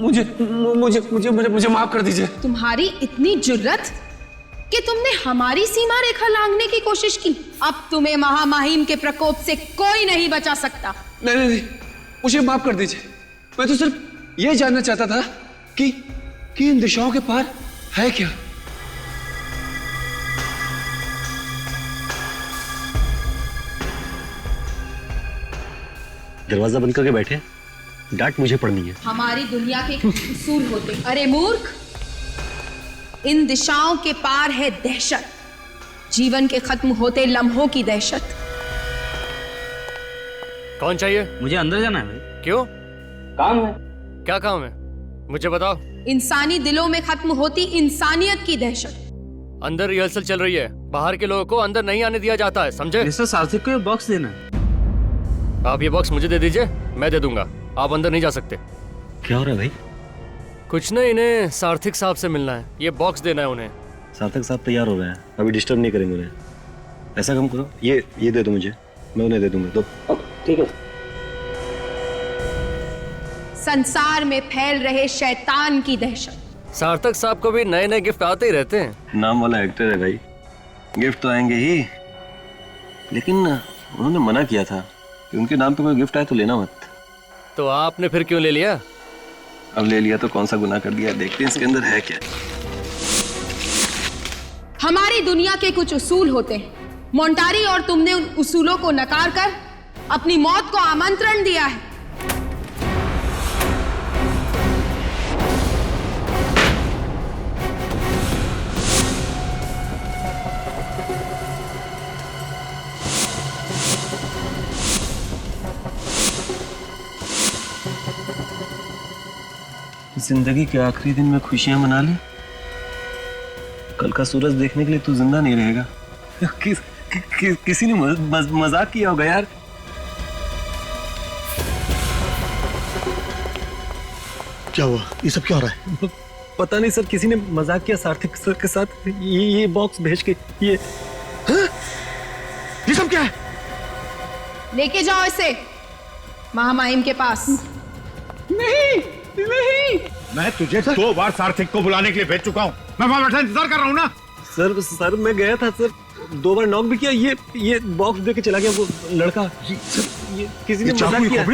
मुझे मुझे मुझे मुझे मुझे माफ कर दीजिए। तुम्हारी इतनी जुर्रत कि तुमने हमारी सीमा रेखा लांघने की कोशिश की। अब तुम्हें महामहिम के प्रकोप से कोई नहीं बचा सकता। नहीं नहीं नहीं, मुझे माफ कर दीजिए। मैं तो सिर्फ ये जानना चाहता था कि इन दिशाओं के पार है क्या। दरवाजा बंद करके बैठे, डांट मुझे पड़नी है। हमारी दुनिया के कुछ उसूल होते। अरे मूर्ख, इन दिशाओं के पार है दहशत, जीवन के खत्म होते लम्हों की दहशत। कौन चाहिए? मुझे अंदर जाना है भाई। क्यों? काम है। क्या काम है? मुझे बताओ। इंसानी दिलों में खत्म होती इंसानियत की दहशत। अंदर रिहर्सल चल रही है, बाहर के लोगों को अंदर नहीं आने दिया जाता है, समझे? मिस्टर सार्थक को ये बॉक्स देना है। आप ये बॉक्स मुझे दे दीजिए, मैं दे दूंगा। आप अंदर नहीं जा सकते। क्या हो रहा है भाई? कुछ नहीं, इन्हें सार्थक साहब से मिलना है, ये बॉक्स देना है उन्हें। सार्थक साहब तैयार हो रहे हैं, अभी डिस्टर्ब नहीं करेंगे उन्हें। ऐसा काम करो, ये दे दो मुझे, मैं उन्हें दे दूंगा। तो ठीक है। संसार में फैल रहे शैतान की दहशत। सार्थक साहब को भी नए नए गिफ्ट आते ही रहते हैं। नाम वाला एक्टर है भाई, गिफ्ट तो आएंगे ही, लेकिन उन्होंने मना किया था कि उनके नाम पे कोई गिफ्ट आए तो लेना मत। तो आपने फिर क्यों ले लिया? अब ले लिया तो कौन सा गुनाह कर दिया, देखते हैं इसके अंदर है क्या। हमारी दुनिया के कुछ उसूल होते हैं, मोंटारी, और तुमने उन उसूलों को नकार कर अपनी मौत को आमंत्रण दिया है। जिंदगी के आखिरी दिन में खुशियां मना ले, कल का सूरज देखने के लिए तू जिंदा नहीं रहेगा। किसी ने मजाक किया होगा यार। क्या हुआ? ये सब क्या हो रहा है? पता नहीं सर, किसी ने मजाक किया सार्थक सर के साथ, ये बॉक्स भेज के। ये सब क्या है? लेके जाओ इसे महामहिम के पास। नहीं नहीं, मैं तुझे 2 बार सार्थक को बुलाने के लिए भेज चुका हूँ। मैं वहां बैठा इंतजार कर रहा हूँ ना। सर मैं गया था सर, 2 बार नॉक भी किया, ये बॉक्स दे के चला गया वो लड़का। ये किसी ने मजाक किया।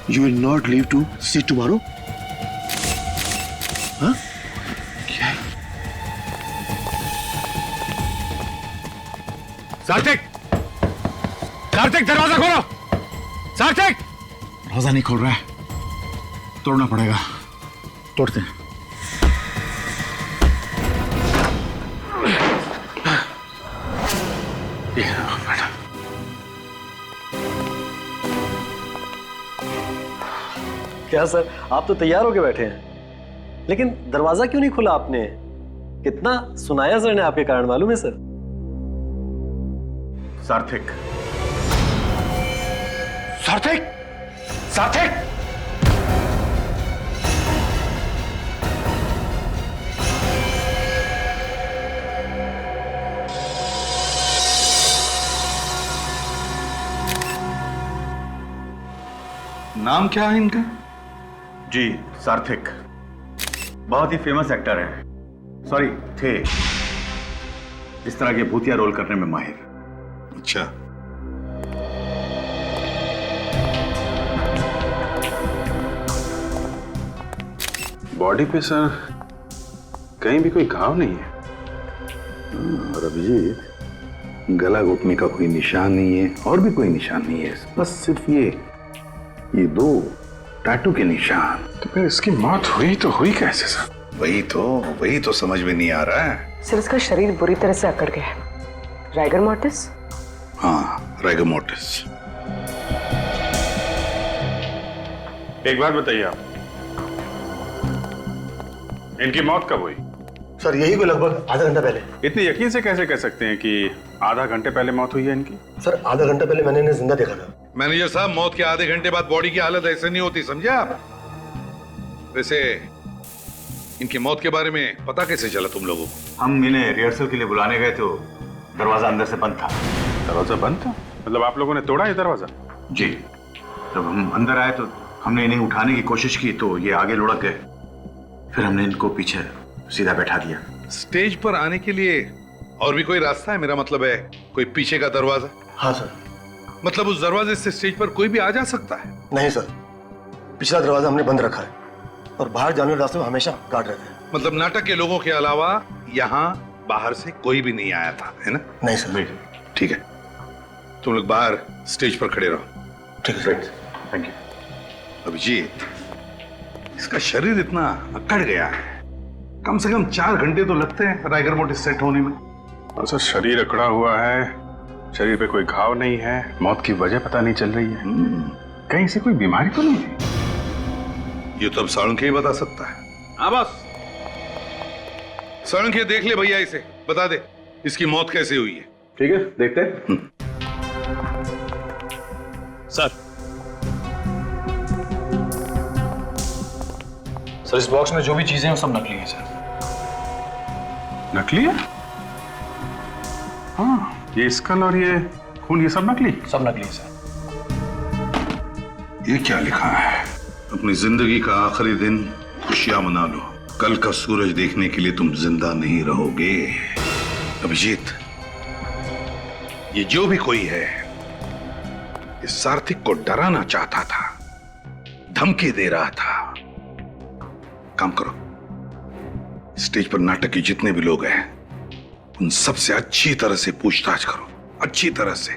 You will not leave to see tomorrow? हाँ? क्या है? सार्थक! सार्थक, दरवाजा खोलो! सार्थक! दरवाजा नहीं खोल रहा है, तोड़ना पड़ेगा। तोड़ते हैं। बेटा, क्या सर, आप तो तैयार होके बैठे हैं, लेकिन दरवाजा क्यों नहीं खोला आपने? कितना सुनाया सर ने आपके कारण, मालूम है सर? सार्थक! सार्थक! सार्थक! नाम क्या है इनका? जी, सार्थक। बहुत ही फेमस एक्टर है, सॉरी थे, इस तरह के भूतिया रोल करने में माहिर। अच्छा, बॉडी पे सर कहीं भी कोई घाव नहीं है। और अभिजीत, गला घुटने का कोई निशान नहीं है और भी कोई निशान नहीं है, बस सिर्फ ये 2 टैटू के निशान। तो फिर इसकी मौत हुई तो हुई कैसे सर? वही तो समझ में नहीं आ रहा है। सर, इसका शरीर बुरी तरह से अकड़ गया है। Rigor mortis? हाँ, राइगर मोर्टिस। एक बात बताइए आप, इनकी मौत कब हुई? सर, यही को लगभग आधा घंटा पहले। इतने यकीन से कैसे कह सकते हैं कि आधा घंटे पहले मौत हुई है इनकी? सर, आधा घंटा पहले मैंने इन्हें जिंदा देखा था। मैनेजर साहब, मौत के आधे घंटे बाद बॉडी की हालत ऐसे नहीं होती, समझे आप? वैसे इनकी मौत के बारे में पता कैसे चला तुम लोगों को? हम इन्हें रिहर्सल के लिए बुलाने गए तो दरवाजा अंदर से बंद था। दरवाजा बंद था? मतलब आप लोगों ने तोड़ा ये दरवाजा? जी, जब हम अंदर आए तो हमने इन्हें उठाने की कोशिश की तो ये आगे लुढ़क गए, फिर हमने इनको पीछे सीधा बैठा दिया। स्टेज पर आने के लिए और भी कोई रास्ता है? मेरा मतलब है कोई पीछे का दरवाजा? हाँ सर। मतलब उस दरवाजे से स्टेज पर कोई भी आ जा सकता है? नहीं सर, पिछला दरवाजा हमने बंद रखा है और बाहर जाने वाले रास्ते में हमेशा गार्ड रहते हैं। मतलब नाटक के लोगों के अलावा यहाँ बाहर से कोई भी नहीं आया था, है ना? नहीं सर। ठीक है, तुम लोग बाहर स्टेज पर खड़े रहो। ठीक है। Thank you. अभिजीत, इसका शरीर इतना अकड़ गया है, कम से कम 4 घंटे तो लगते हैं राइगर मोड सेट होने में। और सर शरीर अकड़ा हुआ है, शरीर पे कोई घाव नहीं है, मौत की वजह पता नहीं चल रही है। कहीं से कोई बीमारी तो नहीं है? ये तो अब साळुंखे ही बता सकता है। हाँ बॉस। साळुंखे, देख ले भैया, इसे बता दे इसकी मौत कैसे हुई है। ठीक है, देखते हैं। सर इस बॉक्स में जो भी चीजें हैं वो सब नकली हैं सर। नकली है? हाँ, ये स्कल और ये खून, ये सब नकली? सब नकली है सर। ये क्या लिखा है? अपनी जिंदगी का आखिरी दिन खुशियां मना लो, कल का सूरज देखने के लिए तुम जिंदा नहीं रहोगे। अभिजीत, ये जो भी कोई है, इस सार्थिक को डराना चाहता था, धमकी दे रहा था। काम करो, स्टेज पर नाटक के जितने भी लोग हैं उन सबसे अच्छी तरह से पूछताछ करो, अच्छी तरह से।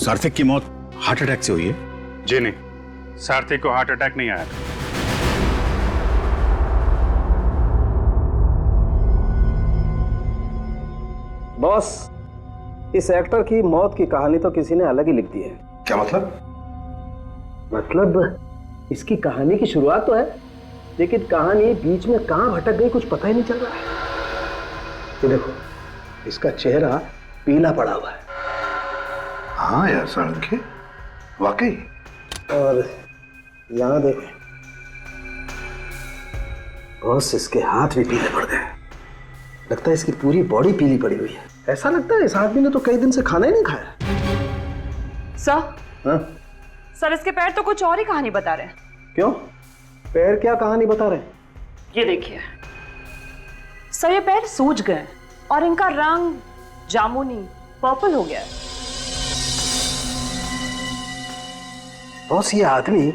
सार्थिक की मौत हार्ट अटैक से हुई है? जी नहीं, सार्थिक को हार्ट अटैक नहीं आया था। बॉस, इस एक्टर की मौत की कहानी तो किसी ने अलग ही लिख दी है। क्या मतलब? मतलब इसकी कहानी की शुरुआत तो है, लेकिन कहानी बीच में कहां भटक गई कुछ पता ही नहीं चल रहा है। ये देखो, इसका चेहरा पीला पड़ा हुआ है। हाँ यार साळुंखे, वाकई। और यहां देखें बॉस, इसके हाथ भी पीले पड़ गए। लगता है इसकी पूरी बॉडी पीली पड़ी हुई है। ऐसा लगता है इस आदमी ने तो कई दिन से खाना ही नहीं खाया। सर, हाँ? सर इसके पैर तो कुछ और ही कहानी बता रहे हैं। क्यों? पैर क्या कहानी बता रहे हैं? ये देखिए सर, ये पैर सूज गए और इनका रंग जामुनी पर्पल हो गया है। बॉस, ये आदमी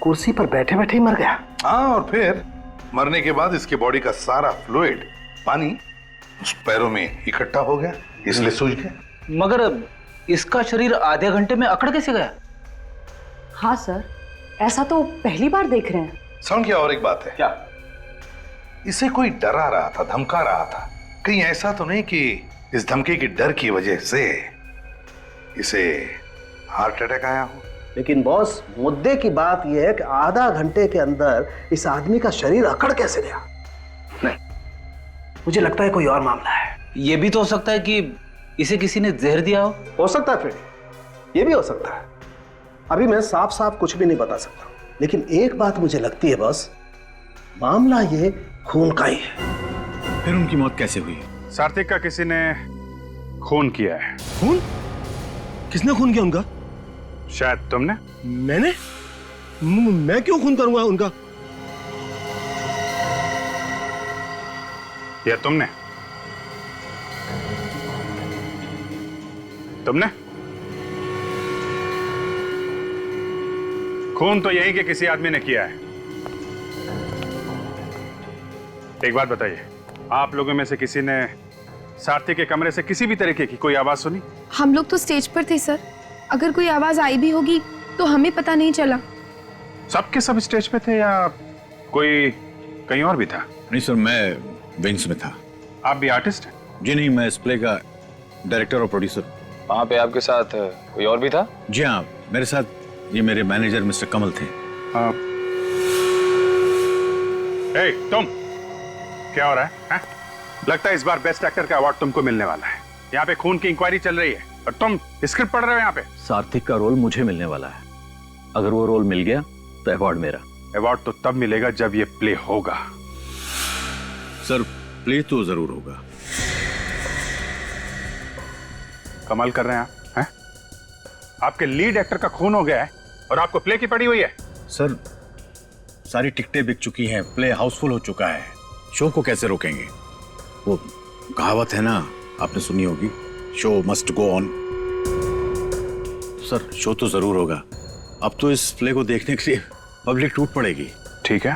कुर्सी पर बैठे बैठे ही मर गया। हाँ, और फिर मरने के बाद इसके बॉडी का सारा फ्लूइड, पानी उस पैरों में इकट्ठा हो गया, इसलिए सूज गया। मगर इसका शरीर आधे घंटे में अकड़ कैसे गया? हाँ सर, ऐसा तो पहली बार देख रहे हैं। साउंड क्या? और एक बात है। क्या? इसे कोई डरा रहा था, धमका रहा था? कहीं ऐसा तो नहीं कि इस धमकी के डर की वजह से इसे हार्ट अटैक आया हो? लेकिन बॉस, मुद्दे की बात यह है कि आधा घंटे के अंदर इस आदमी का शरीर अकड़ कैसे गया? नहीं, मुझे लगता है कोई और मामला है। ये भी तो हो सकता है कि इसे किसी ने जहर दिया हो सकता है फ्रेंड, ये भी हो सकता है। अभी मैं साफ साफ कुछ भी नहीं बता सकता, लेकिन एक बात मुझे लगती है बॉस, मामला ये खून का ही है। फिर उनकी मौत कैसे हुई? सार्थिक का किसी ने खून किया है। खून? किसने खून किया उनका? शायद तुमने। मैंने? मैं क्यों खून करूंगा उनका? या तुमने? तुमने? खून तो यही के किसी आदमी ने किया है। एक बात बताइए, आप लोगों में से किसी ने सारथी के कमरे से किसी भी तरीके की कोई आवाज सुनी? हम लोग तो स्टेज पर थे सर, अगर कोई आवाज आई भी होगी तो हमें पता नहीं चला। सब के सब स्टेज पे थे या कोई कहीं और भी था? नहीं सर, मैं विंग्स में था। आप भी आर्टिस्ट हैं? जी नहीं, मैं इस प्ले का डायरेक्टर और प्रोड्यूसर। वहाँ पे आपके साथ कोई और भी था? जी हाँ, मेरे साथ ये मेरे मैनेजर मिस्टर कमल थे। ए, तुम क्या हो रहा है? लगता है इस बार बेस्ट एक्टर का अवार्ड तुमको मिलने वाला है। यहाँ पे खून की इंक्वायरी चल रही है और तुम स्क्रिप्ट पढ़ रहे हो यहाँ पे। सार्थिक का रोल मुझे मिलने वाला है, अगर वो रोल मिल गया तो अवार्ड मेरा। अवार्ड तो तब मिलेगा जब ये प्ले होगा। सर, प्ले तो जरूर होगा। कमाल कर रहे हैं आप, हैं? आपके लीड एक्टर का खून हो गया है और आपको प्ले की पड़ी हुई है। सर सारी टिकटें बिक चुकी हैं, प्ले हाउसफुल हो चुका है, शो को कैसे रोकेंगे? वो कहावत है ना, आपने सुनी होगी, show must go on. Sir show तो जरूर होगा, अब तो इस प्ले को देखने के लिए पब्लिक टूट पड़ेगी। ठीक है,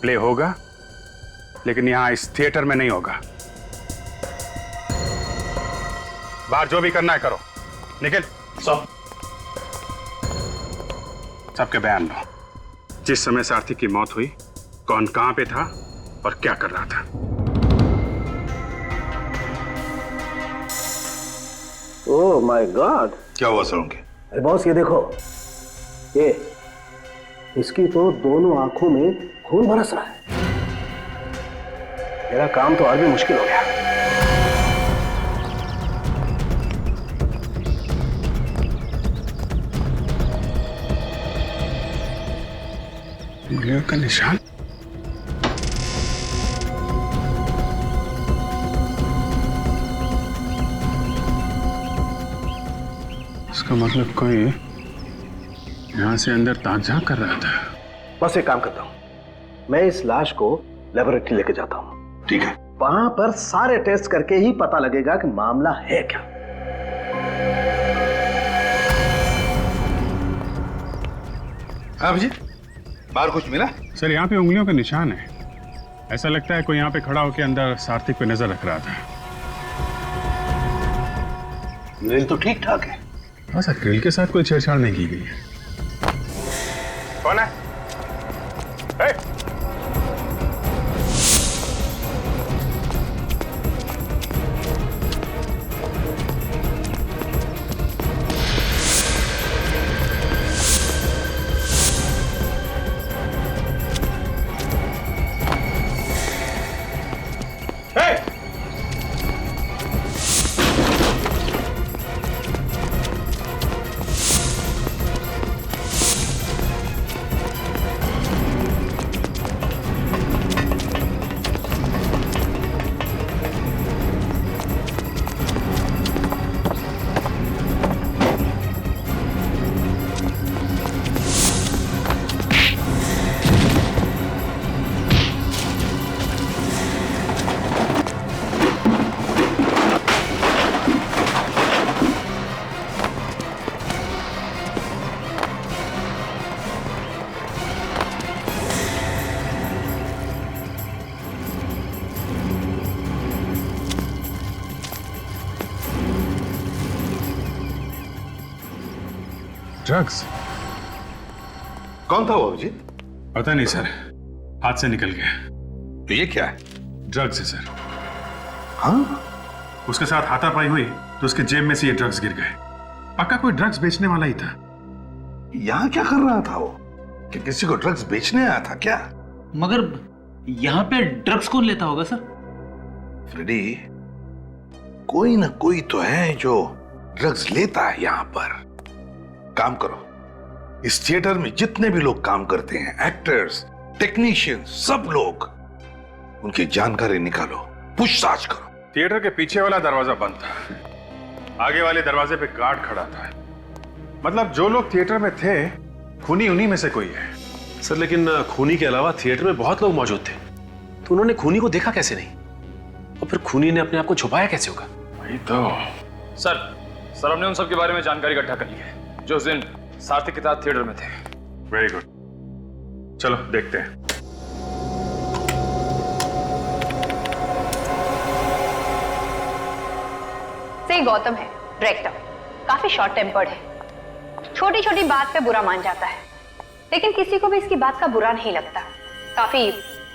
प्ले होगा, लेकिन यहां इस थिएटर में नहीं होगा। बाहर जो भी करना है करो, निखिल सबके बयान लो। जिस समय सारथी की मौत हुई, कौन कहां पे था और क्या कर रहा था। ओह माय गॉड, क्या हुआ सोलंकी? अरे बॉस ये देखो, ये इसकी तो दोनों आंखों में खून बरस रहा है। मेरा काम तो और भी मुश्किल हो गया। उंगलियों का निशान, इसका मतलब कोई यहां से अंदर ताक-झांक कर रहा था। बस एक काम करता हूं, मैं इस लाश को लेबोरेटरी लेके जाता हूं। ठीक है, वहां पर सारे टेस्ट करके ही पता लगेगा कि मामला है क्या। हाँ अभिजीत, बाहर कुछ मिला? सर यहाँ पे उंगलियों का निशान है। ऐसा लगता है कोई यहाँ पे खड़ा होकर अंदर सार्थिक पे नजर रख रहा था। ग्रिल तो ठीक ठाक है। हाँ सर, ग्रिल के साथ कोई छेड़छाड़ नहीं की गई है। कौन है? ड्रग्स? कौन था वो अभिजीत? पता नहीं सर, हाथ से निकल गया। तो ये क्या है? ड्रग्स है सर। हाँ? उसके साथ हाथापाई हुई तो उसके जेब में से ये ड्रग्स गिर गए। पक्का कोई ड्रग्स बेचने वाला ही था। यहाँ क्या कर रहा था वो? कि किसी को ड्रग्स बेचने आया था क्या? मगर यहाँ पे ड्रग्स कौन लेता होगा सर? फ्रेडी, कोई ना कोई तो है जो ड्रग्स लेता है यहाँ पर। काम करो, इस थिएटर में जितने भी लोग काम करते हैं, एक्टर्स, टेक्नीशियंस, सब लोग, उनकी जानकारी निकालो, पूछताछ करो। थिएटर के पीछे वाला दरवाजा बंद था, आगे वाले दरवाजे पे गार्ड खड़ा था। मतलब जो लोग थिएटर में थे, खूनी उन्हीं में से कोई है। सर लेकिन खूनी के अलावा थिएटर में बहुत लोग मौजूद थे, तो उन्होंने खूनी को देखा कैसे नहीं? और फिर खूनी ने अपने आप को छुपाया कैसे होगा? वही तो। सर हमने उन सब के बारे में जानकारी इकट्ठा कर ली है जो उस दिन सार्थिक के साथ थिएटर में थे। वेरी गुड, चलो देखते हैं। से गौतम है डायरेक्टर, काफी शॉर्ट टेम्पर्ड है, छोटी छोटी बात पे बुरा मान जाता है, लेकिन किसी को भी इसकी बात का बुरा नहीं लगता। काफी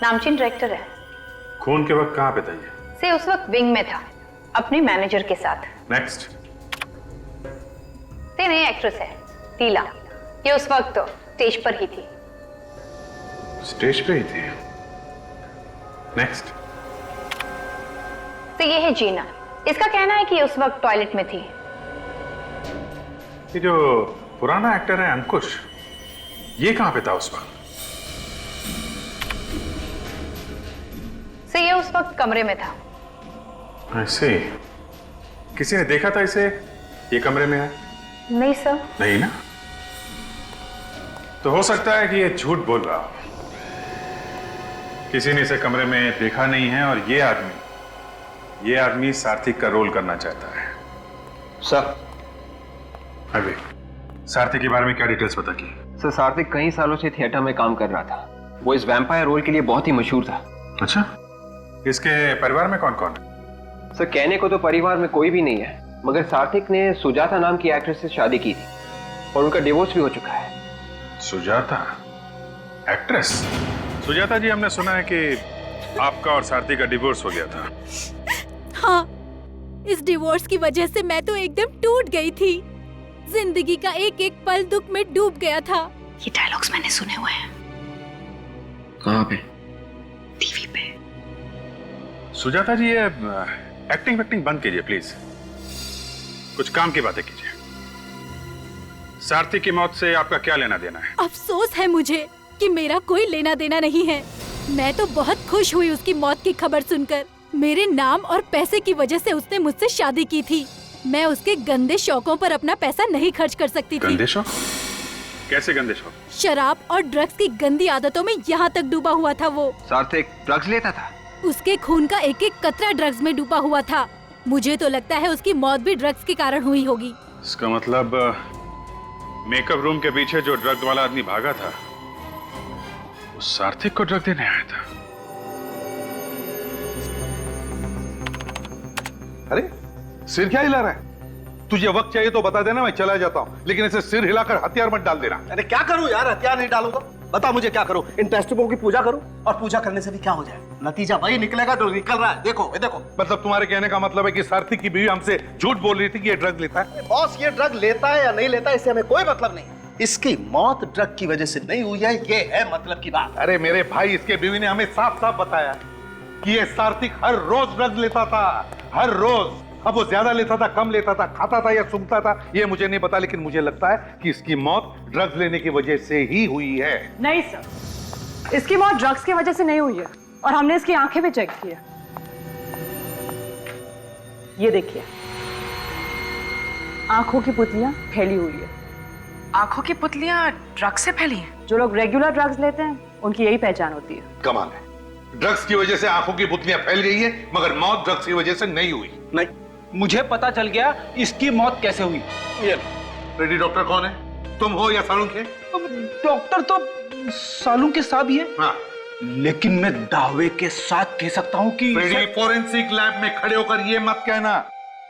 नामचीन डायरेक्टर है। खून के वक्त कहाँ पे था ये? से उस वक्त विंग में था अपने मैनेजर के साथ। नेक्स्ट। से नई एक्ट्रेस है टीला, ये उस वक्त तो स्टेज पर ही थी। स्टेज पे ही थी। नेक्स्ट। से ये है जीना, इसका कहना है कि ये उस वक्त टॉयलेट में थी। ये जो पुराना एक्टर है अंकुश, ये कहां पे था उस वक्त? से ये उस वक्त कमरे में था। ऐसे किसी ने देखा था इसे ये कमरे में है? नहीं सर। नहीं ना? तो हो सकता है कि ये झूठ बोल रहा हो। किसी ने इसे कमरे में देखा नहीं है और ये आदमी सार्थिक का रोल करना चाहता है। सर, अभी सार्थिक के बारे में क्या डिटेल्स पता की? सर सार्थिक कई सालों से थिएटर में काम कर रहा था। वो इस वैम्पायर रोल के लिए बहुत ही मशहूर था। अच्छा, इसके परिवार में कौन कौन है? सर कहने को तो परिवार में कोई भी नहीं है, मगर सार्थिक ने सुजाता नाम की एक्ट्रेस से शादी की थी और उनका डिवोर्स भी हो चुका है। सुजाता एक्ट्रेस? सुजाता जी, हमने सुना है कि आपका और सार्थिक का डिवोर्स हो गया था। हाँ, इस डिवोर्स की वजह से मैं तो एकदम टूट गई थी। जिंदगी का एक एक पल दुख में डूब गया था। ये डायलॉग्स मैंने सुने हुए हैं। कहाँ पे? टीवी पे। सुजाता जी, ये एक्टिंग वैक्टिंग बंद कीजिए प्लीज, कुछ काम की बातें कीजिए। सार्थिक की मौत से आपका क्या लेना देना है? अफसोस है मुझे कि मेरा कोई लेना देना नहीं है। मैं तो बहुत खुश हुई उसकी मौत की खबर सुनकर। मेरे नाम और पैसे की वजह से उसने मुझसे शादी की थी। मैं उसके गंदे शौकों पर अपना पैसा नहीं खर्च कर सकती थी। गंदे शौक? कैसे गंदे शौक? शराब और ड्रग्स की गंदी आदतों में यहाँ तक डूबा हुआ था वो। सार्थिक ड्रग्स लेता था? उसके खून का एक एक कतरा ड्रग्स में डूबा हुआ था। मुझे तो लगता है उसकी मौत भी ड्रग्स के कारण हुई होगी। इसका मतलब मेकअप रूम के पीछे जो ड्रग वाला आदमी भागा था वो सार्थिक को ड्रग देने आया था। अरे सिर क्या हिला रहा है? तुझे वक्त चाहिए तो बता देना, मैं चला जाता हूँ, लेकिन ऐसे सिर हिलाकर हथियार मत डाल देना। अरे क्या करूं यार, हथियार नहीं डालूं तो बता मुझे क्या करूं? इन टेस्टबुकों की पूजा करूं? और पूजा करने से भी क्या हो जाए? नतीजा वही निकलेगा जो निकल रहा है। देखो देखो। मतलब तुम्हारे कहने का मतलब है कि सार्थिक की बीवी हमसे झूठ बोल रही थी कि ये ड्रग लेता है? बॉस, ये ड्रग लेता है या नहीं लेता है इससे हमें कोई मतलब नहीं। इसकी मौत ड्रग की वजह से नहीं हुई है, ये है मतलब की बात। अरे मेरे भाई, इसके बीवी ने हमें साफ साफ बताया कि ये सार्थिक हर रोज ड्रग लेता था, हर रोज। अब वो ज्यादा लेता था, कम लेता था, खाता था या सूंघता था, ये मुझे नहीं पता, लेकिन मुझे लगता है कि इसकी मौत ड्रग्स लेने की वजह से ही हुई है। नहीं सर, इसकी मौत ड्रग्स की वजह से नहीं हुई है और हमने इसकी आंखें भी चेक की है। ये देखिए, आंखों की पुतलियां फैली हुई है। आंखों की पुतलियां ड्रग्स से फैली हैं? जो लोग रेगुलर ड्रग्स लेते हैं उनकी यही पहचान होती है। कमाल है, ड्रग्स की वजह से आंखों की पुतलियां फैल गई है, मगर मौत ड्रग्स की वजह से नहीं हुई। नहीं, मुझे पता चल गया इसकी मौत कैसे हुई। ये रेडी डॉक्टर कौन है? तुम हो या सालुंखे? डॉक्टर तो सालुंखे साहब ही है। हाँ, लेकिन मैं दावे के साथ कह सकता हूं कि फोरेंसिक लैब में खड़े होकर ये मत कहना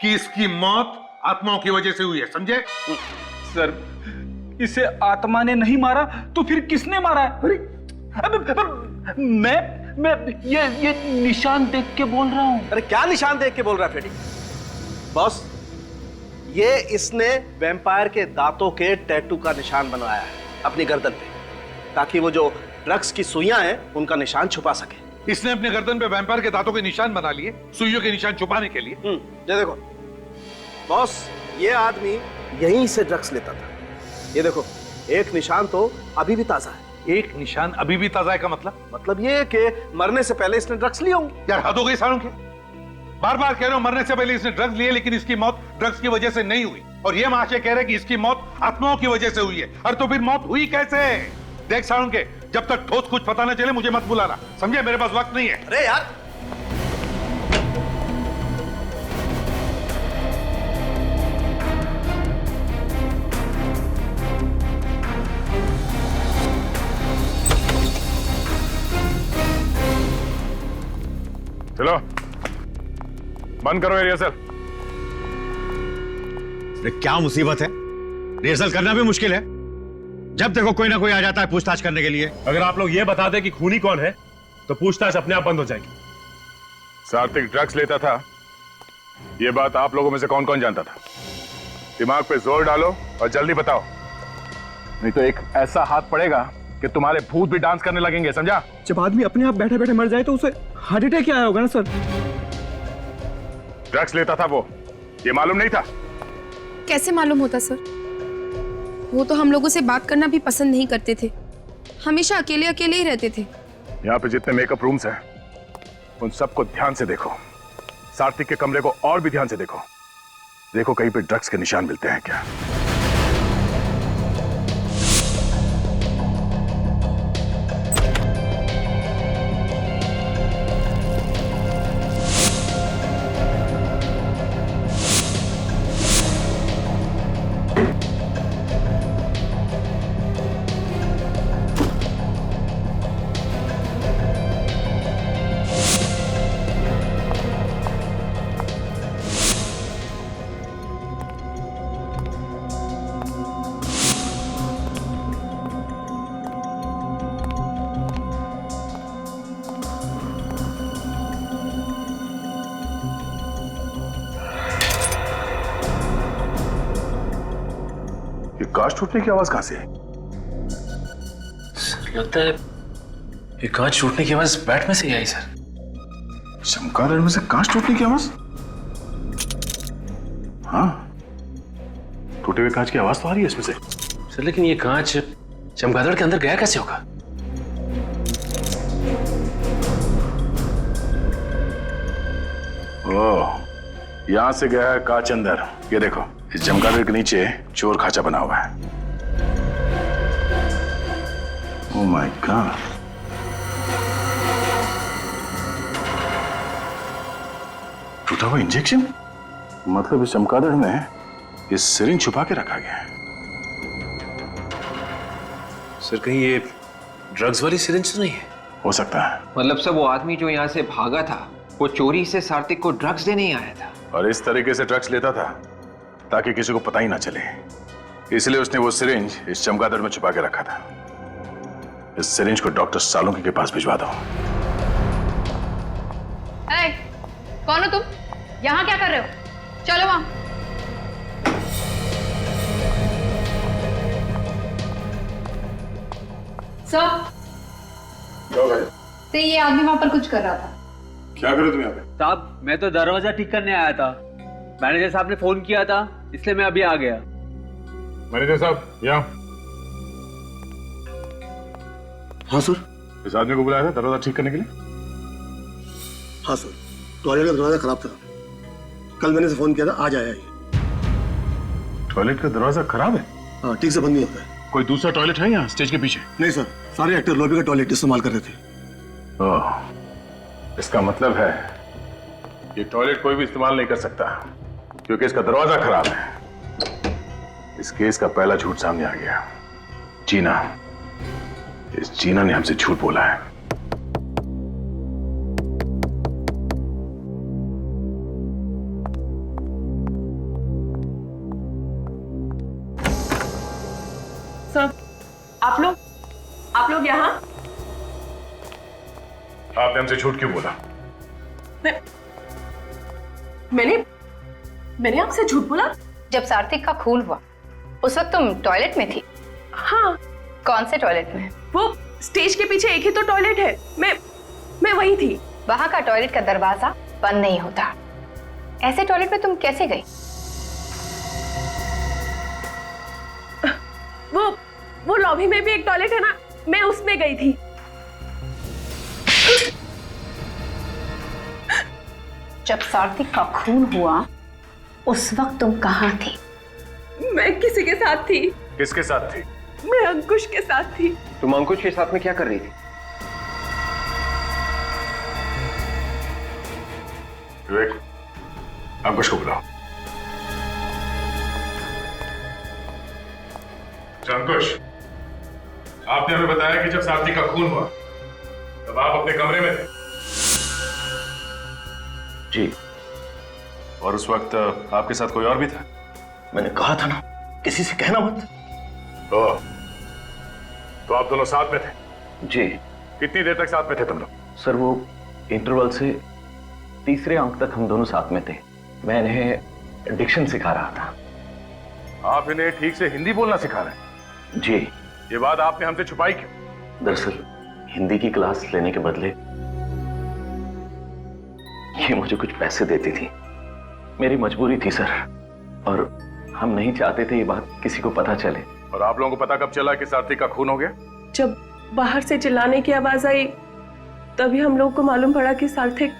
कि इसकी मौत आत्माओं की वजह से हुई है, समझे? सर, इसे आत्मा ने नहीं मारा तो फिर किसने मारा है? मैं ये निशान देख के बोल रहा हूं। अरे क्या निशान देख के बोल रहा है फ्रेडी? बॉस, ये इसने वैम्पायर के दांतों के टैटू का निशान बनवाया है अपनी गर्दन पे, ताकि वो जो ड्रग्स की सुइयां हैं उनका निशान छुपा सके। इसने अपने गर्दन पे वैम्पायर के दांतों के निशान बना लिए, सुइयों के निशान छुपाने के लिए। ये देखो बॉस, ये आदमी यहीं से ड्रग्स लेता था। ये देखो, एक निशान तो अभी भी ताजा है। एक निशान अभी भी ताजा है का मतलब ये कि मरने से पहले इसने ड्रग्स लिए होंगे। यार हद हो गई सालुंखे, बार बार कह रहे हो मरने से पहले इसने ड्रग्स लिए, लेकिन इसकी मौत ड्रग्स की वजह से नहीं हुई। और ये महाशय कह रहे कि इसकी मौत आत्माओं की वजह से हुई है। और तो फिर मौत हुई कैसे? देख सालुंखे, जब तक ठोस कुछ पता न चले मुझे मत बुलाना, समझे? मेरे पास वक्त नहीं है। अरे यार, चलो बंद करो रिहर्सल। अरे क्या मुसीबत है? रिहर्सल करना भी मुश्किल है। जब देखो कोई ना कोई आ जाता है पूछताछ करने के लिए। अगर आप लोग ये बता दें कि खूनी कौन है तो पूछताछ अपने आप बंद हो जाएगी। सार्थिक ड्रग्स लेता था, ये बात आप लोगों में से कौन कौन जानता था? दिमाग पे जोर डालो और जल्दी बताओ, नहीं तो एक ऐसा हाथ पड़ेगा कि तुम्हारे भूत भी डांस करने लगेंगे, समझा? जब आदमी अपने आप बैठे बैठे मर जाए तो उसे हार्ट अटैक क्या आया होगा ना सर? ड्रग्स लेता था वो, ये मालूम नहीं था? कैसे मालूम होता सर? वो तो हम लोगों से बात करना भी पसंद नहीं करते थे, हमेशा अकेले अकेले ही रहते थे। यहाँ पे जितने मेकअप रूम्स हैं उन सबको ध्यान से देखो, सार्थिक के कमरे को और भी ध्यान से देखो। देखो कहीं पे ड्रग्स के निशान मिलते हैं क्या। कांच टूटने की आवाज कहां से आई? सर लगता है ये कांच टूटने की आवाज बैट में से ही आई सर। चमगादड़ में से कांच टूटने की आवाज? हाँ, टूटे हुए कांच की आवाज तो आ रही है इसमें से। सर लेकिन ये कांच चमगादड़ के अंदर गया कैसे होगा? ओह, यहां से गया है कांच अंदर। ये देखो, इस चमगादड़ के नीचे चोर खाचा बना हुआ है। ओह माय गॉड, टूटा हुआ इंजेक्शन। मतलब इस चमगादड़ में इस सिरिंज छुपा के रखा गया है। सर कहीं ये ड्रग्स वाली सिरिंज तो नहीं है? हो सकता है। मतलब सर वो आदमी जो यहाँ से भागा था वो चोरी से सार्थिक को ड्रग्स देने ही आया था, और इस तरीके से ड्रग्स लेता था ताकि किसी को पता ही ना चले। इसलिए उसने वो सिरिंज इस चमगादड़ में छुपा के रखा था। इस सिरिंज को डॉक्टर सालुंकी के पास भिजवा दो। कौन हो तुम? यहाँ क्या कर रहे हो? चलो वहां। सर, तो ये आदमी वहां पर कुछ कर रहा था। क्या करो तुम यहाँ पे? साहब मैं तो दरवाजा ठीक करने आया था, मैनेजर साहब ने फोन किया था इसलिए मैं अभी आ गया। मैनेजर साहब यहाँ। हाँ सर। इस आदमी को बुलाया था दरवाजा ठीक करने के लिए? हाँ सर, टॉयलेट का दरवाजा खराब था, कल मैंने से फोन किया था, आज आया ये। टॉयलेट का दरवाजा खराब है? हाँ, ठीक से बंद नहीं होता है। कोई दूसरा टॉयलेट है यहाँ स्टेज के पीछे? नहीं सर, सारे एक्टर लॉबी का टॉयलेट इस्तेमाल कर रहे थे। ओह, इसका मतलब है ये टॉयलेट कोई भी इस्तेमाल नहीं कर सकता क्योंकि इसका दरवाजा खराब है। इस केस का पहला झूठ सामने आ गया। जीना, इस जीना ने हमसे झूठ बोला है। सर, आप लोग यहाँ? आपने हमसे झूठ क्यों बोला? मैंने आपसे झूठ बोला? जब सार्थिक का खून हुआ उस वक्त तुम टॉयलेट में थी? हाँ। कौन से टॉयलेट में? वो स्टेज के पीछे एक ही तो टॉयलेट है, मैं वहीं थी। वहां का टॉयलेट का दरवाजा बंद नहीं होता। ऐसे टॉयलेट में तुम कैसे गई? वो लॉबी में भी एक टॉयलेट है ना, मैं उसमें गई थी। जब सार्थिक का खून हुआ उस वक्त तुम कहाँ थी? मैं किसी के साथ थी। किसके साथ थी? मैं अंकुश के साथ थी। तुम अंकुश के साथ में क्या कर रही थी? विवेक, अंकुश को बुलाओ। अंकुश, आपने हमें बताया कि जब सार्थी का खून हुआ तब आप अपने कमरे में थे। जी। और उस वक्त आपके साथ कोई और भी था? मैंने कहा था ना, किसी से कहना मत। ओह, तो आप दोनों साथ में थे? जी। कितनी देर तक साथ में थे तुम लोग? सर वो इंटरवल से तीसरे अंक तक हम दोनों साथ में थे। मैं इन्हें डिक्शन सिखा रहा था। आप इन्हें ठीक से हिंदी बोलना सिखा रहे हैं? जी। ये बात आपने हमसे छुपाई क्यों? दरअसल हिंदी की क्लास लेने के बदले ये मुझे कुछ पैसे देती थी। मेरी मजबूरी थी सर, और हम नहीं चाहते थे ये बात किसी को पता चले। और आप लोगों को पता कब चला कि सार्थी का खून हो गया? जब बाहर से चिल्लाने की आवाज आई तभी हम लोगों को मालूम पड़ा कि सार्थिक।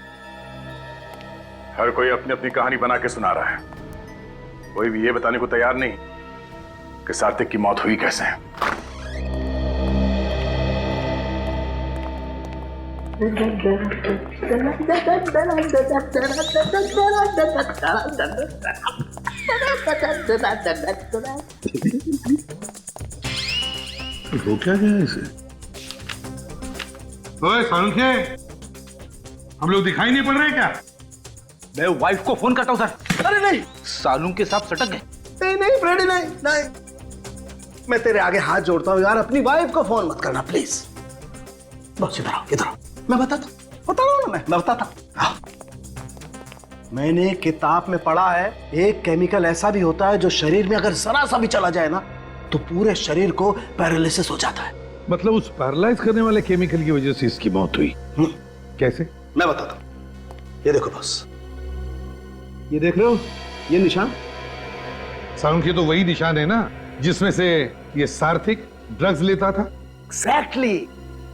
हर कोई अपनी अपनी कहानी बना के सुना रहा है। कोई भी ये बताने को तैयार नहीं कि सार्थक की मौत हुई कैसे। हो क्या गया इसे? ओए सालुंखे, हम लोग दिखाई नहीं पड़ रहे क्या? मैं वाइफ को फोन करता हूँ सर। अरे नहीं, सालून के साथ सटक गए। नहीं नहीं फ्रेडी, नहीं नहीं, मैं तेरे आगे हाथ जोड़ता हूँ यार, अपनी वाइफ को फोन मत करना प्लीज। बस इधर आओ, इधर आओ, मैं बता रहा हूँ ना, मैं बताता हूँ। मैंने किताब में पढ़ा है, एक केमिकल ऐसा भी होता है जो शरीर में अगर जरा सा भी चला जाए ना तो पूरे शरीर को पैरालिसिस हो जाता है। मतलब उस पैरालाइज करने वाले केमिकल की वजह से इसकी मौत हुई? कैसे? मैं बताता हूँ। ये देखो बस, ये देख रहे हो ये निशान? सालुंखे तो वही निशान है ना जिसमें से ये सार्थक ड्रग्स लेता था। एग्जैक्टली,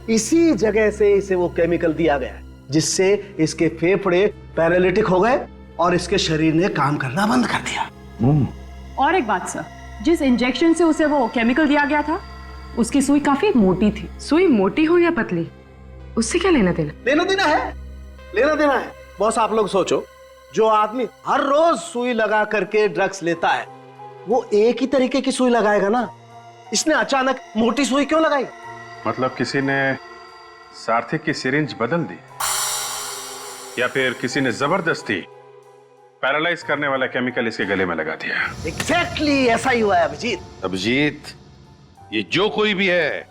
इसी जगह से इसे वो केमिकल दिया गया जिससे इसके फेफड़े पैरालिटिक हो गए और इसके शरीर ने काम करना बंद कर दिया। और एक बात सर, जिस इंजेक्शन से उसे वो केमिकल दिया गया था उसकी सुई काफी मोटी थी। सुई मोटी हो या पतली, उससे क्या लेना देना? लेना देना है, लेना देना है। बॉस आप लोग सोचो, जो आदमी हर रोज सुई लगा करके ड्रग्स लेता है वो एक ही तरीके की सुई लगाएगा ना, इसने अचानक मोटी सुई क्यों लगाई? मतलब किसी ने सार्थक की सिरिंज बदल दी या फिर किसी ने जबरदस्ती पैरालाइज करने वाला केमिकल इसके गले में लगा दिया। एग्जैक्टली ऐसा ही हुआ है अभिजीत। अभिजीत, ये जो कोई भी है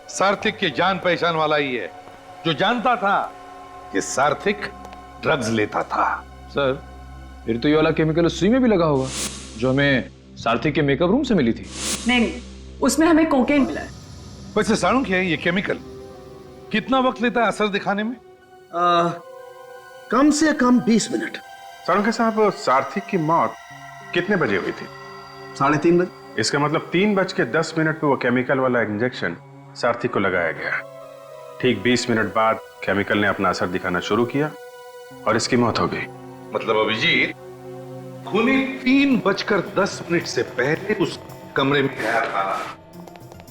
सार्थक के जान पहचान वाला ही है, जो जानता था कि सार्थक ड्रग्स लेता था। सर फिर तो ये वाला केमिकल उस सुई में भी लगा होगा जो हमें सार्थक के मेकअप रूम से मिली थी। नहीं, उसमें हमें कोकेन मिला है। वैसे सालुंखे, ये केमिकल कितना वक्त लेता है असर दिखाने में? कम से कम 20 मिनट। सालुंखे साहब, सार्थक की मौत कितने बजे हुई थी? 3:30 बजे। इसका मतलब 3:10 पे वो केमिकल वाला इंजेक्शन सार्थक को लगाया गया। ठीक 20 मिनट बाद केमिकल ने अपना असर दिखाना शुरू किया और इसकी मौत हो गई। मतलब अभिजीत, खूनी 3:10 से पहले उस कमरे में गया था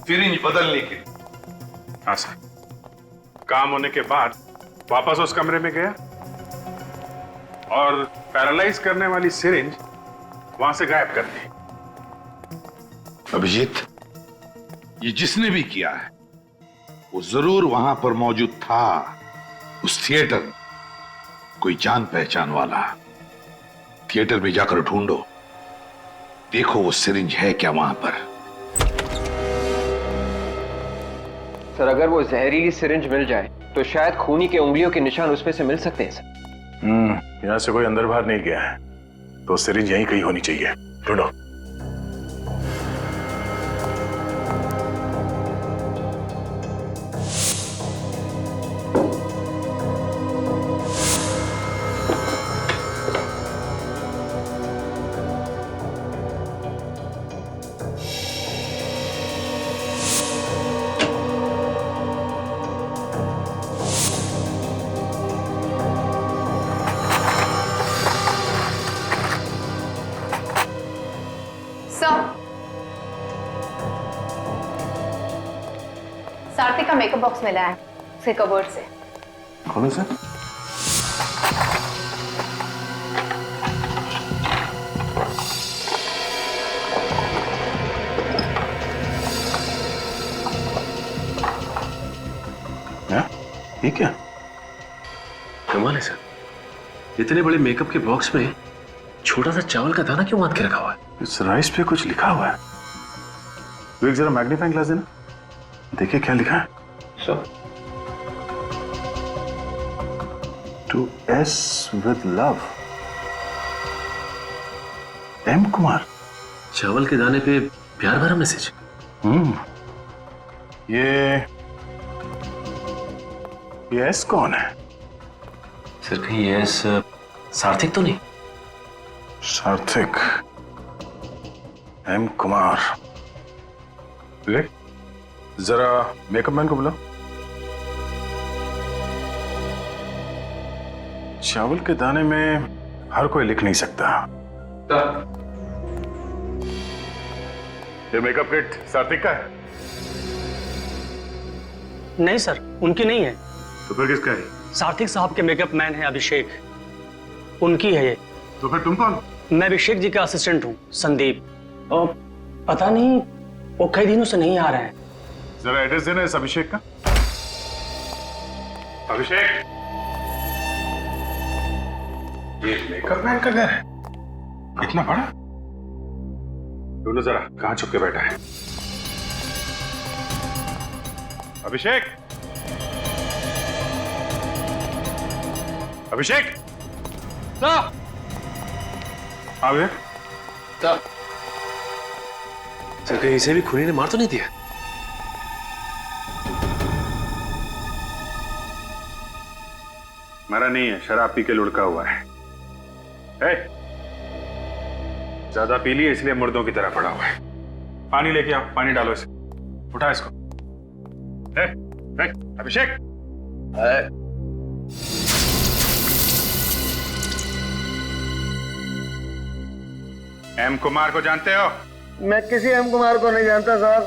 सिरिंज बदलने के लिए। हाँ सर, काम होने के बाद वापस उस कमरे में गया और पैरालाइज करने वाली सिरिंज वहां से गायब कर दी। अभिजीत, ये जिसने भी किया है वो जरूर वहां पर मौजूद था, उस थिएटर में। कोई जान पहचान वाला। थिएटर में जाकर ढूंढो, देखो वो सिरिंज है क्या वहां पर। सर अगर वो जहरीली सिरिंज मिल जाए तो शायद खूनी के उंगलियों के निशान उसमें से मिल सकते हैं सर। यहां से कोई अंदर बाहर नहीं गया है तो सिरिंज यहीं कहीं होनी चाहिए। ढूंढो। सार्थक का मेकअप बॉक्स मिला है उसके कबर्ड से। खोलो सर। ये क्या कमाल है सर, इतने बड़े मेकअप के बॉक्स में छोटा सा चावल का दाना क्यों बांध के रखा हुआ है? इस राइस पे कुछ लिखा हुआ है। विवेक जरा मैग्नीफाइंग ग्लास देना, देखिए क्या लिखा है। Sir, to S with love, M Kumar. चावल के दाने पे प्यार भरा मैसेज। ये एस कौन है? सर कहीं ये एस सार्थक तो नहीं? सार्थक, एम कुमार। विवेक जरा मेकअप मैन को बुलाओ। चावल के दाने में हर कोई लिख नहीं सकता। ये मेकअप किट सात्विक का है? नहीं सर, उनकी नहीं है। तो फिर किसका है? सात्विक साहब के मेकअप मैन है अभिषेक, उनकी है ये। तो फिर तुम कौन? मैं अभिषेक जी का असिस्टेंट हूँ, संदीप। और पता नहीं वो कई दिनों से नहीं आ रहे हैं। जरा एड्रेस देना इस अभिषेक का। अभिषेक, ये मेकअप मैन का घर है? इतना बड़ा? ढूंढो जरा कहां छुप के बैठा है। अभिषेक, अभिषेक, आ गए? सर कहीं इसे भी खूनी ने मार तो नहीं दिया? मरा नहीं है, शराब पी के लुढ़का हुआ है। ज्यादा पी लिए इसलिए मुर्दों की तरह पड़ा हुआ है। पानी लेके आओ, पानी डालो इसे, उठा इसको। अभिषेक, एम कुमार को जानते हो? मैं किसी एम कुमार को नहीं जानता साहब,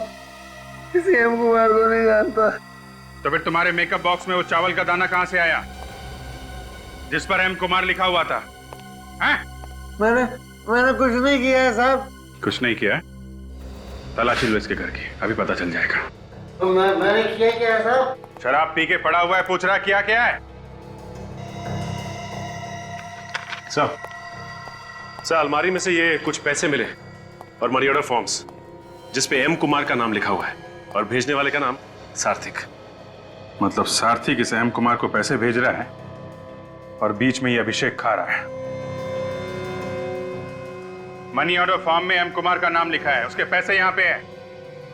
किसी एम कुमार को नहीं जानता। तो फिर तुम्हारे मेकअप बॉक्स में वो चावल का दाना कहां से आया जिस पर एम कुमार लिखा हुआ था? हैं? मैंने कुछ नहीं किया है साहब। कुछ नहीं किया? तलाशी लो इसके घर की, अभी पता चल जाएगा। तो मैंने किया क्या है साहब? शराब पी के पड़ा हुआ है, पूछ रहा किया क्या है? सर अलमारी में से ये कुछ पैसे मिले और मनी ऑर्डर फॉर्म्स जिस पे एम कुमार का नाम लिखा हुआ है और भेजने वाले का नाम सार्थिक। मतलब सार्थिक इस एम कुमार को पैसे भेज रहा है और बीच में ये अभिषेक खा रहा है। मनी ऑर्डर फॉर्म में एम कुमार का नाम लिखा है, उसके पैसे यहां पे है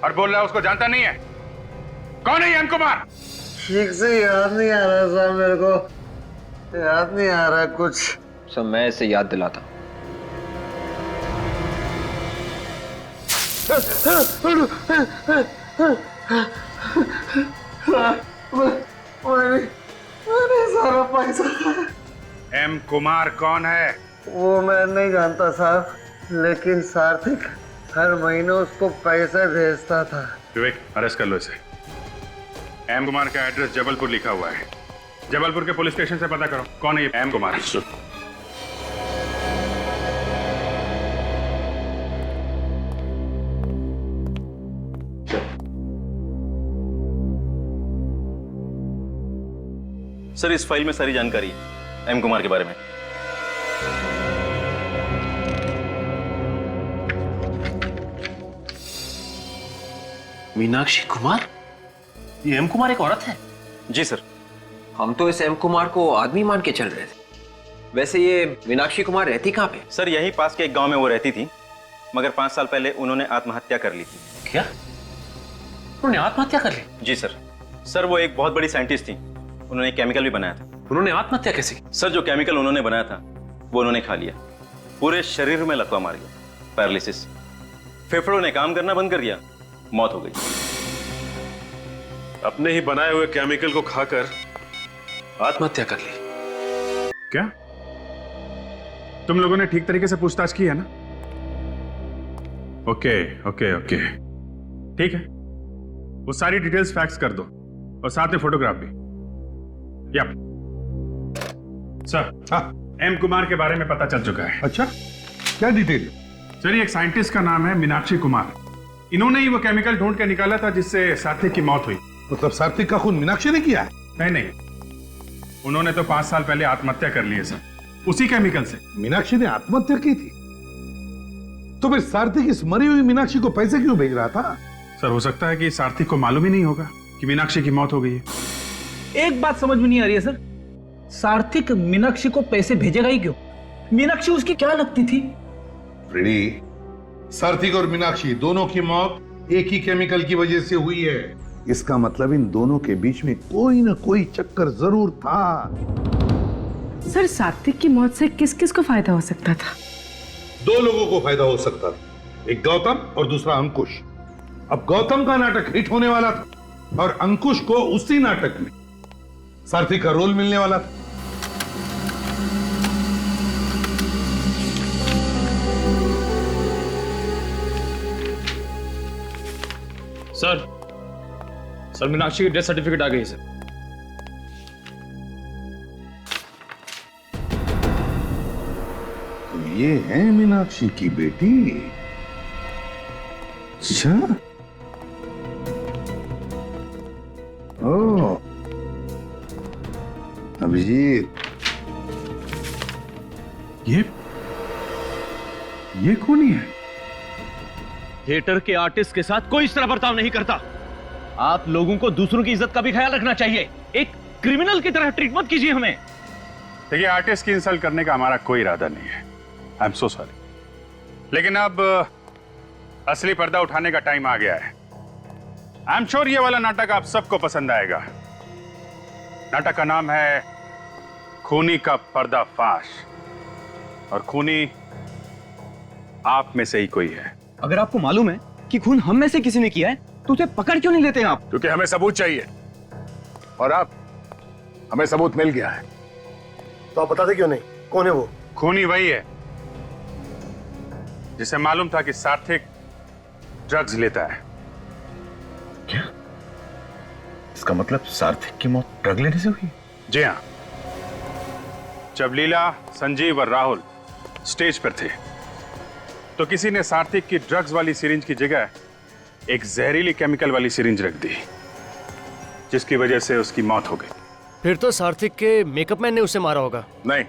और बोल रहा है उसको जानता नहीं है। कौन है एम कुमार? ठीक से याद नहीं आ रहा साहब, मेरे को याद नहीं आ रहा कुछ। सर मैं इसे याद दिलाता हूं। मैंने सारा पैसा। एम कुमार कौन है? वो मैं नहीं जानता साहब, लेकिन सार्थिक हर महीने उसको पैसे भेजता था। विवेक, अरेस्ट कर लो इसे। एम कुमार का एड्रेस जबलपुर लिखा हुआ है, जबलपुर के पुलिस स्टेशन से पता करो कौन है ये एम कुमार। सर इस फाइल में सारी जानकारी है एम कुमार के बारे में। मीनाक्षी कुमार? ये एम कुमार एक औरत है? जी सर। हम तो इस एम कुमार को आदमी मान के चल रहे थे। वैसे ये मीनाक्षी कुमार रहती कहाँ पे? सर यहीं पास के एक गांव में वो रहती थी, मगर 5 साल पहले उन्होंने आत्महत्या कर ली थी। क्या? उन्होंने आत्महत्या कर ली? जी सर। सर वो एक बहुत बड़ी साइंटिस्ट थी, उन्होंने केमिकल भी बनाया था। उन्होंने आत्महत्या कैसे की? सर जो केमिकल उन्होंने बनाया था वो उन्होंने खा लिया, पूरे शरीर में लकवा मार गया, पैरालिसिस, फेफड़ों ने काम करना बंद कर दिया, मौत हो गई। अपने ही बनाए हुए केमिकल को खाकर आत्महत्या कर ली? क्या तुम लोगों ने ठीक तरीके से पूछताछ की है ना? ओके ओके ओके, ठीक है। वो सारी डिटेल्स फैक्स कर दो और साथ में फोटोग्राफ भी। यप सर, एम कुमार के बारे में पता चल चुका है। अच्छा, क्या डिटेल? सर ये एक साइंटिस्ट का नाम है मीनाक्षी कुमार। इन्होंने ही वो केमिकल ढूंढ के निकाला था जिससे सार्थिक की मौत हुई। मतलब सार्थिक का खून मीनाक्षी ने किया है? नहीं नहीं, उन्होंने तो 5 साल पहले आत्महत्या कर ली है सर, उसी केमिकल से। मीनाक्षी ने आत्महत्या की थी? तो फिर सार्थिक इस मरी हुई मीनाक्षी को पैसे क्यों भेज रहा था? सर हो सकता है कि सार्थिक को मालूम ही नहीं होगा कि मीनाक्षी की मौत हो गई है। एक बात समझ में नहीं आ रही है सर, सार्थिक मीनाक्षी को पैसे भेजेगा ही क्यों? मीनाक्षी उसकी क्या लगती थी? फ्रेडी, सार्थिक और मीनाक्षी दोनों की मौत एक ही केमिकल की वजह से हुई है। इसका मतलब इन दोनों के बीच में कोई ना कोई चक्कर जरूर था। सर सात्विक की मौत से किस किस को फायदा हो सकता था? 2 लोगों को फायदा हो सकता था, एक गौतम और दूसरा अंकुश। अब गौतम का नाटक हिट होने वाला था और अंकुश को उसी नाटक में सार्थिक का रोल मिलने वाला था। सर मीनाक्षी की डेथ सर्टिफिकेट आ गई है सर। तो ये है मीनाक्षी की बेटी? अच्छा। ओ, अभिजीत, ये कौन है? थिएटर के आर्टिस्ट के साथ कोई इस तरह बर्ताव नहीं करता। आप लोगों को दूसरों की इज्जत का भी ख्याल रखना चाहिए। एक क्रिमिनल की तरह ट्रीट मत कीजिए हमें। देखिए, आर्टिस्ट की इंसल्ट करने का हमारा कोई इरादा नहीं है। I am so sorry. लेकिन अब असली पर्दा उठाने का टाइम आ गया है। आई एम श्योर ये वाला नाटक आप सबको पसंद आएगा। नाटक का नाम है खूनी का पर्दाफाश, और खूनी आप में से ही कोई है। अगर आपको मालूम है कि खून हम में से किसी ने किया है तो उसे पकड़ क्यों नहीं लेते आप? क्योंकि हमें सबूत चाहिए, और अब हमें सबूत मिल गया है। तो आप बताते क्यों नहीं? कौन है वो? खूनी वही है जिसे मालूम था कि सार्थक ड्रग्स लेता है। क्या? इसका मतलब सार्थक की मौत ड्रग लेने से हुई? जी हाँ। जब लीला, संजीव और राहुल स्टेज पर थे तो किसी ने सार्थक की ड्रग्स वाली सिरिंज की जगह एक जहरीली केमिकल वाली सिरिंज रख दी, जिसकी वजह से उसकी मौत हो गई। फिर तो सार्थक के मेकअप मैन ने उसे मारा होगा। नहीं,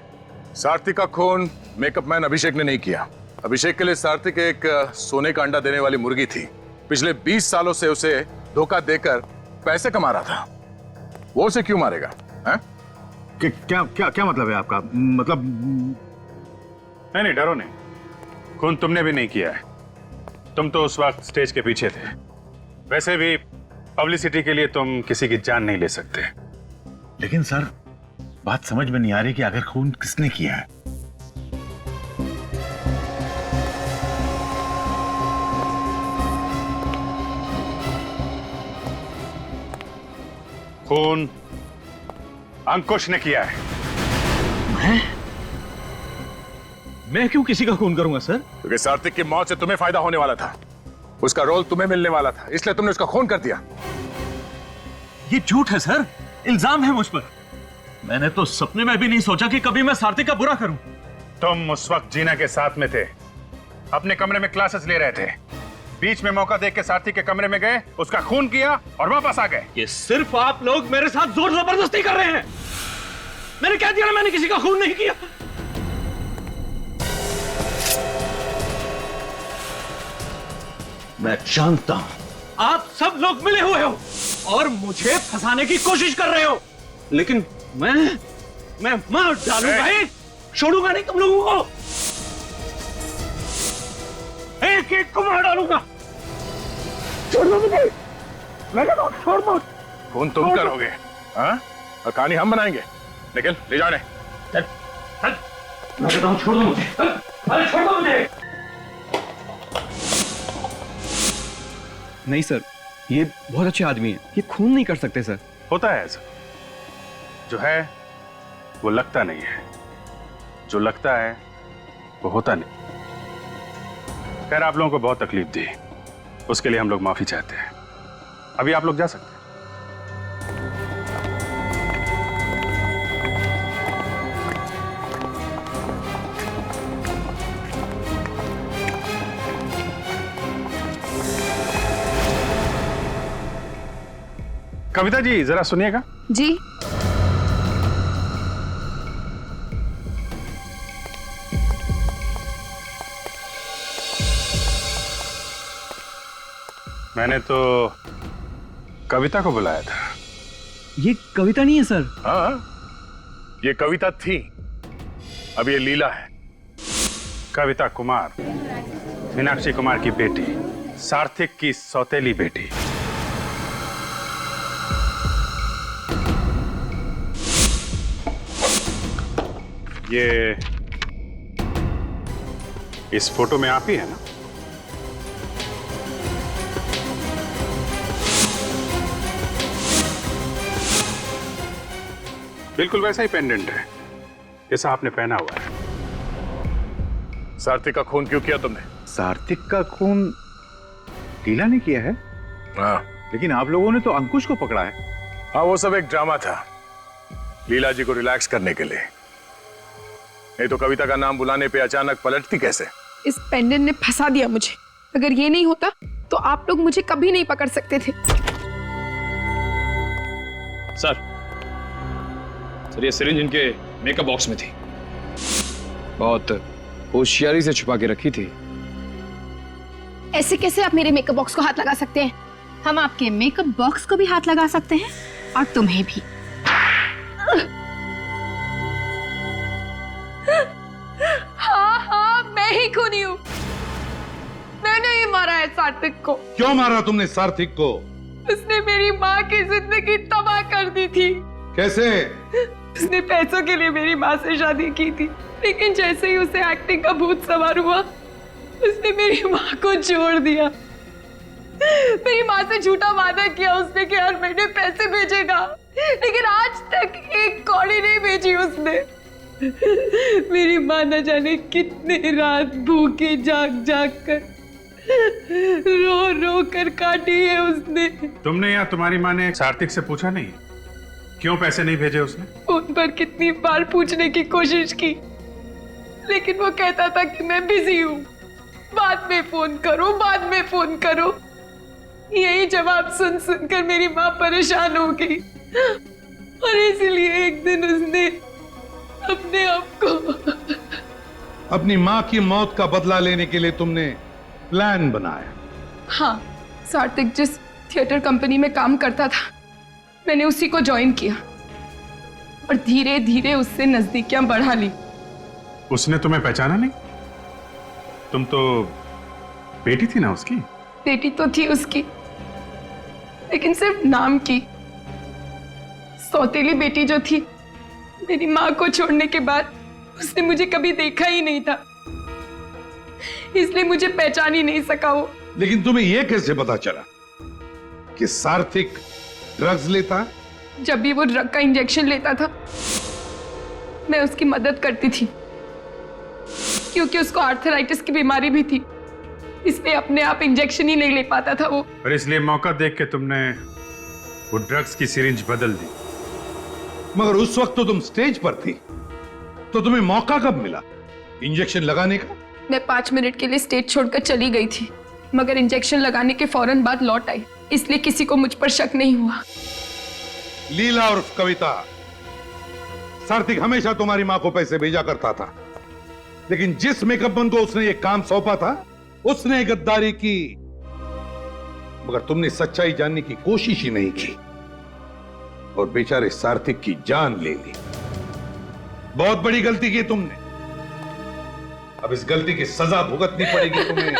सार्थक का खून मेकअप मैन अभिषेक ने नहीं किया। अभिषेक के लिए सार्थक एक सोने का अंडा देने वाली मुर्गी थी। पिछले 20 सालों से उसे धोखा देकर पैसे कमा रहा था। वो उसे क्यों मारेगा? क्या क्या क्या मतलब है आपका? मतलब नहीं, डरो नहीं। खून तुमने भी नहीं किया है। तुम तो उस वक्त स्टेज के पीछे थे। वैसे भी पब्लिसिटी के लिए तुम किसी की जान नहीं ले सकते। लेकिन सर, बात समझ में नहीं आ रही कि आखिर खून किसने किया है। खून अंकुश ने किया है। मैं क्यों किसी का खून करूंगा सर? क्योंकि सार्थक की मौत से तुम्हें फायदा होने वाला था। उसका रोल तुम्हें मिलने वाला था, इसलिए तुमने उसका खून कर दिया। ये झूठ है सर, इल्जाम है मुझ पर। मैंने तो सपने में भी नहीं सोचा कि कभी मैं सार्थक का बुरा करूं। तुम उस वक्त जीना के साथ में थे, अपने कमरे में क्लासेस ले रहे थे। बीच में मौका देख के सार्थक के कमरे में गए, उसका खून किया और वापस आ गए। ये सिर्फ आप लोग मेरे साथ जोर जबरदस्ती कर रहे हैं। मैंने कह दिया ना, मैंने किसी का खून नहीं किया। मैं जानता हूं आप सब लोग मिले हुए हो और मुझे फंसाने की कोशिश कर रहे हो, लेकिन मैं मार डालूंगा ही, छोड़ूंगा नहीं तुम लोगों को। एक एक को मार डालूंगा। छोड़ दो मुझे, छोड़ दो। खून तुम करोगे, हाँ? और कहानी हम बनाएंगे। निकल, ले जाने। मैं कहता हूं छोड़ दो मुझे। अरे छोड़ दो मुझे। नहीं सर, ये बहुत अच्छे आदमी है, ये खून नहीं कर सकते सर। होता है ऐसा, जो है वो लगता नहीं है, जो लगता है वो होता नहीं। खैर, आप लोगों को बहुत तकलीफ दी, उसके लिए हम लोग माफी चाहते हैं। अभी आप लोग जा सकते हैं। कविता जी, जरा सुनिएगा। जी। मैंने तो कविता को बुलाया था। ये कविता नहीं है सर। हाँ, ये कविता थी, अब ये लीला है। कविता कुमार, मीनाक्षी कुमार की बेटी, सार्थक की सौतेली बेटी। ये इस फोटो में आप ही है ना? बिल्कुल वैसा ही पेंडेंट है जैसा आपने पहना हुआ है। सार्थक का खून क्यों किया तुमने? सार्थक का खून लीला ने किया है? हाँ, लेकिन आप लोगों ने तो अंकुश को पकड़ा है। हाँ, वो सब एक ड्रामा था, लीला जी को रिलैक्स करने के लिए। नहीं तो कविता का नाम बुलाने पे अचानक पलटती कैसे? इस पेंडेंट ने फंसा दिया मुझे। अगर ये नहीं होता तो आप लोग मुझे कभी नहीं पकड़ सकते थे। सर ये सिरिंज इनके मेकअप बॉक्स में थी। बहुत होशियारी से छुपा के रखी थी। ऐसे कैसे आप मेरे मेकअप बॉक्स को हाथ लगा सकते हैं? हम आपके मेकअप बॉक्स को भी हाथ लगा सकते हैं और तुम्हें भी। हाँ, मैं ही खूनी हूँ। मैंने ही मारा है सार्थक को। क्यों मारा तुमने सार्थक को? उसने मेरी माँ की जिंदगी तबाह कर दी थी। कैसे? उसने पैसों के लिए मेरी माँ से शादी की थी, लेकिन जैसे ही उसे एक्टिंग का भूत सवार हुआ, उसने मेरी माँ को छोड़ दिया। मेरी माँ से झूठा वादा किया उसने कि हर महीने पैसे भेजेगा, लेकिन आज तक एक कौड़ी नहीं भेजी उसने। मेरी माँ न जाने कितने रात भूखे जाग जाग कर रो रो कर काटी है उसने। तुमने या तुम्हारी माँ ने सार्थक से पूछा नहीं क्यों पैसे नहीं भेजे उसने? फोन पर कितनी बार पूछने की कोशिश की, लेकिन वो कहता था कि मैं बिजी हूँ, बाद में फोन करो, बाद में फोन करो। यही जवाब सुन सुनकर मेरी माँ परेशान हो गई और इसलिए एक दिन उसने अपने आप को अपनी माँ की मौत का बदला लेने के लिए तुमने प्लान बनाया? हाँ, सार्थक जिस थिएटर कंपनी में काम करता था, मैंने उसी को ज्वाइन किया और धीरे धीरे उससे नजदीकियां बढ़ा ली। उसने तुम्हें पहचाना नहीं? तुम तो बेटी थी ना उसकी? बेटी तो थी उसकी, लेकिन सिर्फ नाम की। सौतेली बेटी जो थी, मेरी माँ को छोड़ने के बाद उसने मुझे कभी देखा ही नहीं था, इसलिए मुझे पहचान ही नहीं सका वो। लेकिन तुम्हें यह कैसे पता चला कि सार्थक ड्रग्स लेता? जब भी वो ड्रग का इंजेक्शन लेता था, मैं उसकी मदद करती थी, क्योंकि उसको आर्थराइटिस की बीमारी भी थी, इसलिए अपने आप इंजेक्शन ही नहीं ले पाता था वो। और इसलिए मौका देख के तुमने वो ड्रग्स की सिरिंज बदल दी। मगर उस वक्त तो तुम स्टेज पर थी, तो तुम्हें मौका कब मिला इंजेक्शन लगाने का? मैं 5 मिनट के लिए स्टेज छोड़कर चली गई थी, मगर इंजेक्शन लगाने के फौरन बाद लौट आई, इसलिए किसी को मुझ पर शक नहीं हुआ। लीला और कविता, सार्थक हमेशा तुम्हारी मां को पैसे भेजा करता था, लेकिन जिस मेकअप मैन को उसने ये काम सौंपा था, उसने गद्दारी की। मगर तुमने सच्चाई जानने की कोशिश ही नहीं की और बेचारे सार्थक की जान ले ली। बहुत बड़ी गलती की तुमने। अब इस गलती की सजा भुगतनी पड़ेगी तुम्हें।